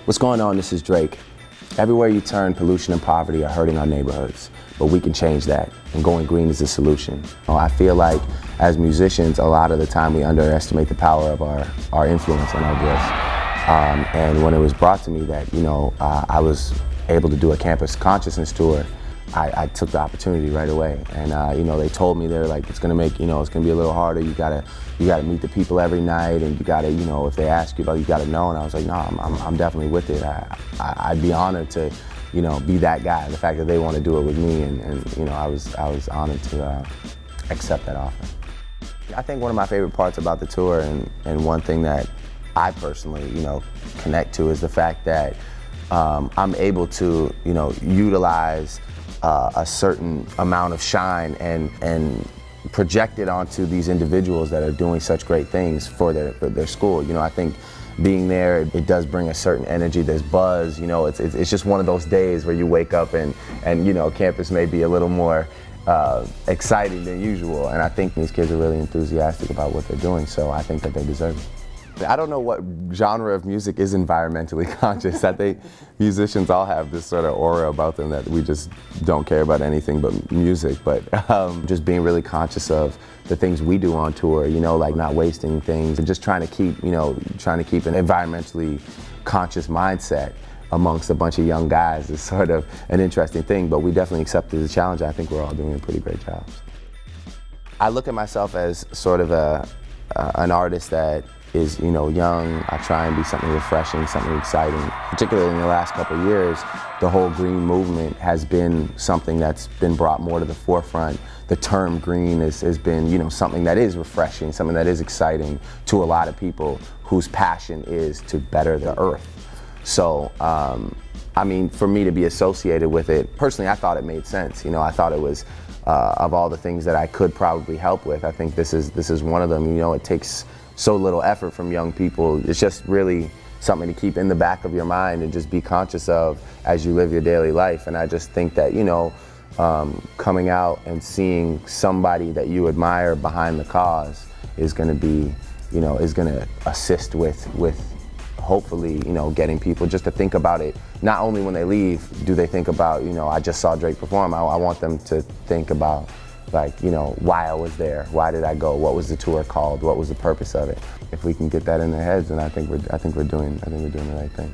What's going on? This is Drake. Everywhere you turn, pollution and poverty are hurting our neighborhoods, but we can change that, and going green is the solution. I feel like as musicians, a lot of the time we underestimate the power of our influence and our voice. And when it was brought to me that, I was able to do a campus consciousness tour, I took the opportunity right away. And they told me, they're like, it's gonna make, it's gonna be a little harder. You gotta meet the people every night, and you gotta, if they ask you about it, you gotta know. And I was like, no, I'm definitely with it. I'd be honored to, be that guy. The fact that they want to do it with me, and I was honored to accept that offer. I think one of my favorite parts about the tour, and one thing that I personally, connect to, is the fact that I'm able to, utilize a certain amount of shine and project it onto these individuals that are doing such great things for their school. I think being there, it does bring a certain energy. There's buzz. It's just one of those days where you wake up and campus may be a little more exciting than usual. And I think these kids are really enthusiastic about what they're doing, so I think that they deserve it. I don't know what genre of music is environmentally conscious. I think musicians all have this sort of aura about them that we just don't care about anything but music. But just being really conscious of the things we do on tour, like not wasting things, and just trying to keep, an environmentally conscious mindset amongst a bunch of young guys is sort of an interesting thing. But we definitely accepted the challenge. I think we're all doing a pretty great job. I look at myself as sort of an artist that is, young. I try and be something refreshing, something exciting. Particularly in the last couple of years, the whole green movement has been something that's been brought more to the forefront. The term green has been, something that is refreshing, something that is exciting to a lot of people whose passion is to better the earth. So, for me to be associated with it, personally, I thought it made sense. I thought it was, of all the things that I could probably help with, I think this is one of them. It takes so little effort from young people. It's just really something to keep in the back of your mind and just be conscious of as you live your daily life. And I just think that, coming out and seeing somebody that you admire behind the cause is gonna be, is gonna assist with hopefully, getting people just to think about it. Not only when they leave, do they think about, I just saw Drake perform. I want them to think about, why I was there, why did I go, what was the tour called, what was the purpose of it. If we can get that in their heads, then I think we're doing the right thing.